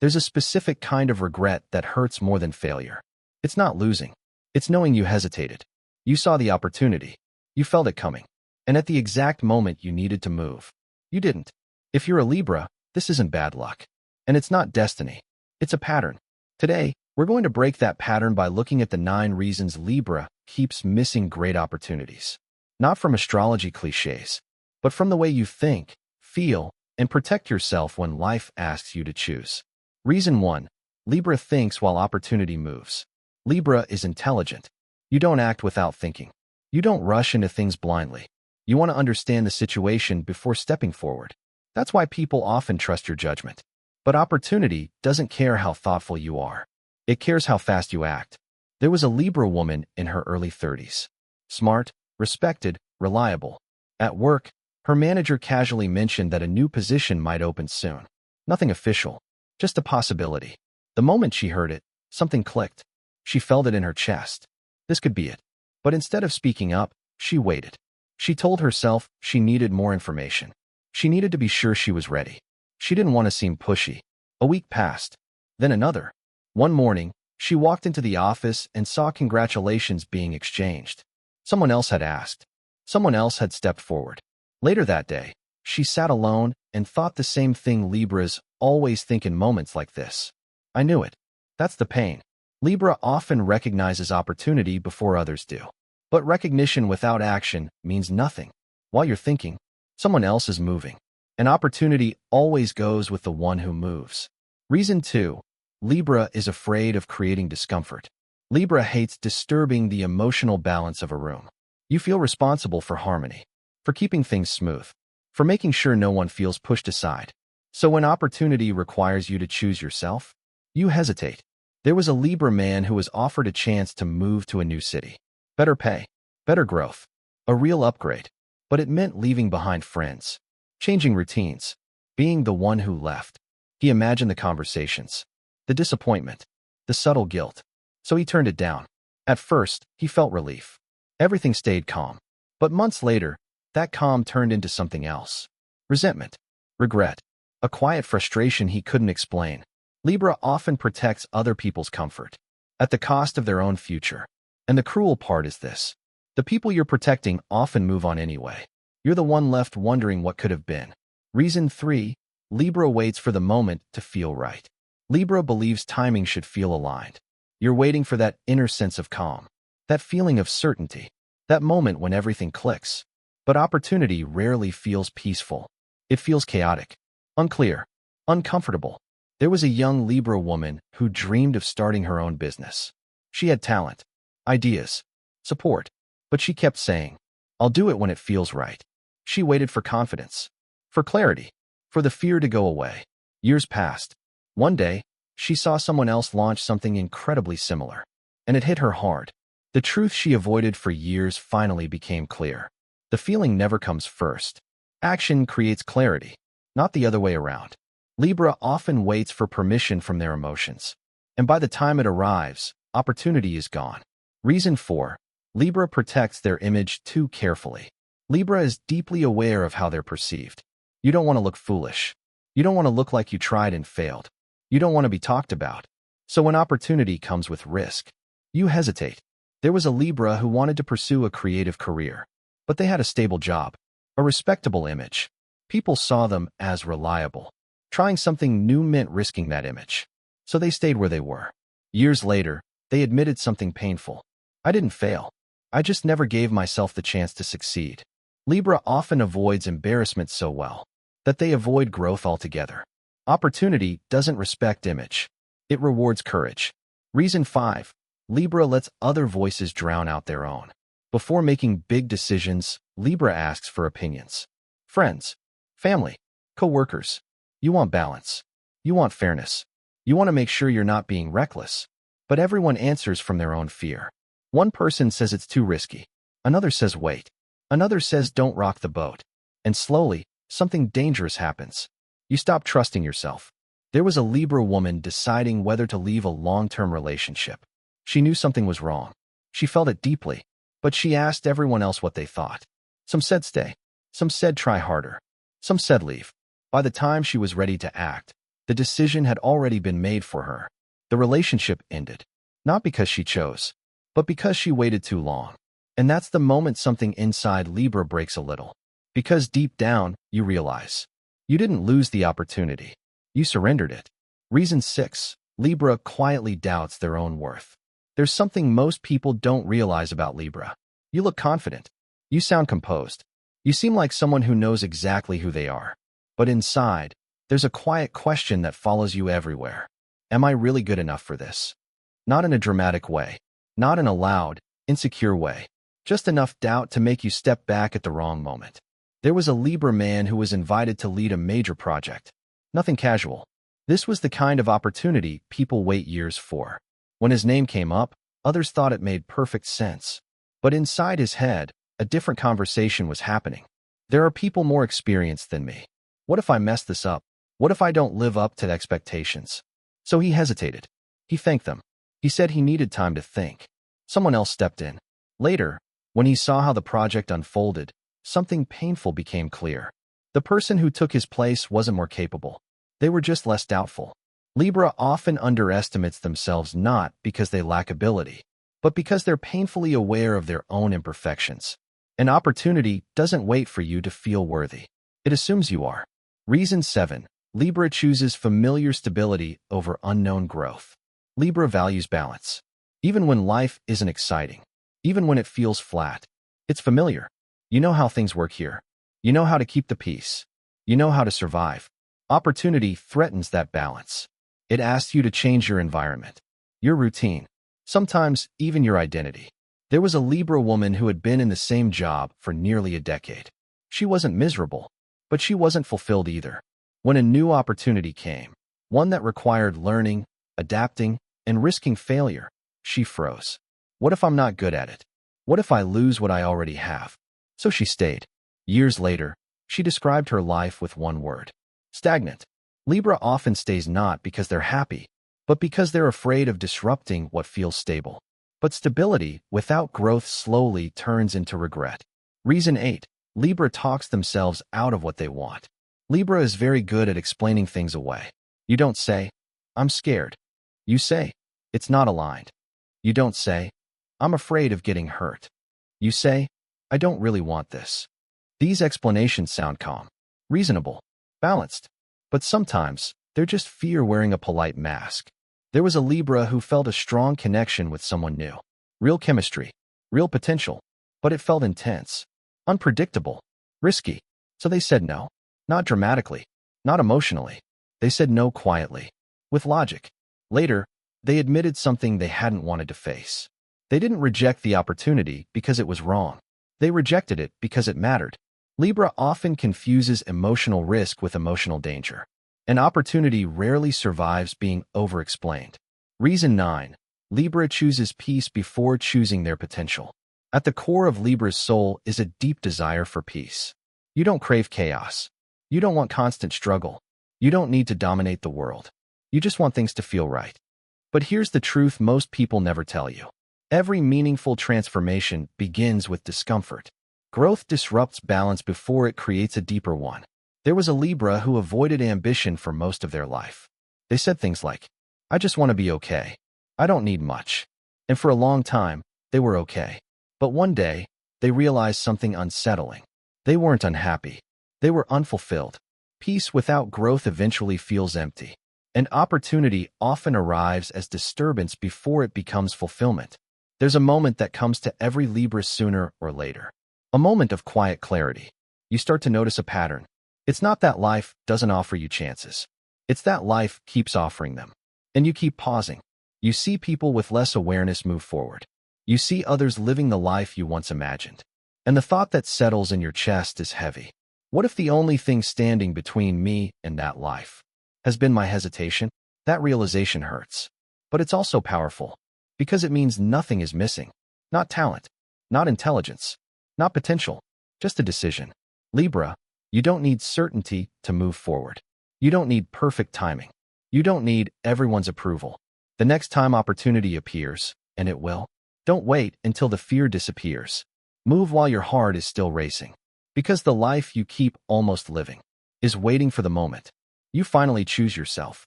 There's a specific kind of regret that hurts more than failure. It's not losing. It's knowing you hesitated. You saw the opportunity. You felt it coming. And at the exact moment you needed to move, you didn't. If you're a Libra, this isn't bad luck. And it's not destiny. It's a pattern. Today, we're going to break that pattern by looking at the 9 reasons Libra keeps missing great opportunities. Not from astrology cliches, but from the way you think, feel, and protect yourself when life asks you to choose. Reason 1. Libra thinks while opportunity moves. Libra is intelligent. You don't act without thinking. You don't rush into things blindly. You want to understand the situation before stepping forward. That's why people often trust your judgment. But opportunity doesn't care how thoughtful you are. It cares how fast you act. There was a Libra woman in her early 30s. Smart, respected, reliable. At work, her manager casually mentioned that a new position might open soon. Nothing official, just a possibility. The moment she heard it, something clicked. She felt it in her chest. This could be it. But instead of speaking up, she waited. She told herself she needed more information. She needed to be sure she was ready. She didn't want to seem pushy. A week passed. Then another. One morning, she walked into the office and saw congratulations being exchanged. Someone else had asked. Someone else had stepped forward. Later that day, she sat alone and thought the same thing Libras always think in moments like this. I knew it. That's the pain. Libra often recognizes opportunity before others do. But recognition without action means nothing. While you're thinking, someone else is moving. An opportunity always goes with the one who moves. Reason 2. Libra is afraid of creating discomfort. Libra hates disturbing the emotional balance of a room. You feel responsible for harmony, for keeping things smooth, for making sure no one feels pushed aside. So when opportunity requires you to choose yourself, you hesitate. There was a Libra man who was offered a chance to move to a new city. Better pay, better growth, a real upgrade. But it meant leaving behind friends, changing routines, being the one who left. He imagined the conversations, the disappointment, the subtle guilt. So he turned it down. At first, he felt relief. Everything stayed calm. But months later, that calm turned into something else. Resentment, regret, a quiet frustration he couldn't explain. Libra often protects other people's comfort at the cost of their own future. And the cruel part is this. The people you're protecting often move on anyway. You're the one left wondering what could have been. Reason 3. Libra waits for the moment to feel right. Libra believes timing should feel aligned. You're waiting for that inner sense of calm, that feeling of certainty, that moment when everything clicks. But opportunity rarely feels peaceful. It feels chaotic, unclear, uncomfortable. There was a young Libra woman who dreamed of starting her own business. She had talent, ideas, support, but she kept saying, I'll do it when it feels right. She waited for confidence, for clarity, for the fear to go away. Years passed. One day, she saw someone else launch something incredibly similar, and it hit her hard. The truth she avoided for years finally became clear. The feeling never comes first. Action creates clarity, not the other way around. Libra often waits for permission from their emotions, and by the time it arrives, opportunity is gone. Reason 4. Libra protects their image too carefully. Libra is deeply aware of how they're perceived. You don't want to look foolish. You don't want to look like you tried and failed. You don't want to be talked about. So when opportunity comes with risk, you hesitate. There was a Libra who wanted to pursue a creative career, but they had a stable job, a respectable image. People saw them as reliable. Trying something new meant risking that image. So they stayed where they were. Years later, they admitted something painful. I didn't fail. I just never gave myself the chance to succeed. Libra often avoids embarrassment so well that they avoid growth altogether. Opportunity doesn't respect image. It rewards courage. Reason 5. Libra lets other voices drown out their own. Before making big decisions, Libra asks for opinions. Friends, family, co-workers. You want balance. You want fairness. You want to make sure you're not being reckless. But everyone answers from their own fear. One person says it's too risky. Another says wait. Another says don't rock the boat. And slowly, something dangerous happens. You stop trusting yourself. There was a Libra woman deciding whether to leave a long-term relationship. She knew something was wrong. She felt it deeply, but she asked everyone else what they thought. Some said stay. Some said try harder. Some said leave. By the time she was ready to act, The decision had already been made for her. The relationship ended. Not because she chose, but because she waited too long. And that's the moment something inside Libra breaks a little. Because deep down, you realize. You didn't lose the opportunity. You surrendered it. Reason 6. Libra quietly doubts their own worth. There's something most people don't realize about Libra. You look confident. You sound composed. You seem like someone who knows exactly who they are. But inside, there's a quiet question that follows you everywhere. Am I really good enough for this? Not in a dramatic way. Not in a loud, insecure way. Just enough doubt to make you step back at the wrong moment. There was a Libra man who was invited to lead a major project. Nothing casual. This was the kind of opportunity people wait years for. When his name came up, others thought it made perfect sense. But inside his head, a different conversation was happening. There are people more experienced than me. What if I mess this up? What if I don't live up to the expectations? So he hesitated. He thanked them. He said he needed time to think. Someone else stepped in. Later, when he saw how the project unfolded, something painful became clear. The person who took his place wasn't more capable. They were just less doubtful. Libra often underestimates themselves not because they lack ability, but because they're painfully aware of their own imperfections. An opportunity doesn't wait for you to feel worthy. It assumes you are. Reason 7. Libra chooses familiar stability over unknown growth. Libra values balance. Even when life isn't exciting, even when it feels flat, it's familiar. You know how things work here. You know how to keep the peace. You know how to survive. Opportunity threatens that balance. It asks you to change your environment, your routine, sometimes even your identity. There was a Libra woman who had been in the same job for nearly a decade. She wasn't miserable, but she wasn't fulfilled either. When a new opportunity came, one that required learning, adapting, and risking failure, she froze. What if I'm not good at it? What if I lose what I already have? So she stayed. Years later, she described her life with one word: stagnant. Libra often stays not because they're happy, but because they're afraid of disrupting what feels stable. But stability without growth slowly turns into regret. Reason 8. Libra talks themselves out of what they want. Libra is very good at explaining things away. You don't say, "I'm scared." You say, "It's not aligned." You don't say, "I'm afraid of getting hurt." You say, "I don't really want this." These explanations sound calm, reasonable, balanced. But sometimes, they're just fear wearing a polite mask. There was a Libra who felt a strong connection with someone new. Real chemistry, real potential, but it felt intense, unpredictable, risky. So they said no. Not dramatically, not emotionally. They said no quietly, with logic. Later, they admitted something they hadn't wanted to face. They didn't reject the opportunity because it was wrong. They rejected it because it mattered. Libra often confuses emotional risk with emotional danger. An opportunity rarely survives being over-explained. Reason 9. Libra chooses peace before choosing their potential. At the core of Libra's soul is a deep desire for peace. You don't crave chaos. You don't want constant struggle. You don't need to dominate the world. You just want things to feel right. But here's the truth most people never tell you. Every meaningful transformation begins with discomfort. Growth disrupts balance before it creates a deeper one. There was a Libra who avoided ambition for most of their life. They said things like, "I just want to be okay. I don't need much." And for a long time, they were okay. But one day, they realized something unsettling. They weren't unhappy. They were unfulfilled. Peace without growth eventually feels empty. And opportunity often arrives as disturbance before it becomes fulfillment. There's a moment that comes to every Libra sooner or later. A moment of quiet clarity. You start to notice a pattern. It's not that life doesn't offer you chances. It's that life keeps offering them. And you keep pausing. You see people with less awareness move forward. You see others living the life you once imagined. And the thought that settles in your chest is heavy. What if the only thing standing between me and that life has been my hesitation? That realization hurts. But it's also powerful. Because it means nothing is missing. Not talent. Not intelligence. Not potential. Just a decision. Libra, you don't need certainty to move forward. You don't need perfect timing. You don't need everyone's approval. The next time opportunity appears, and it will, don't wait until the fear disappears. Move while your heart is still racing. Because the life you keep almost living is waiting for the moment. You finally choose yourself.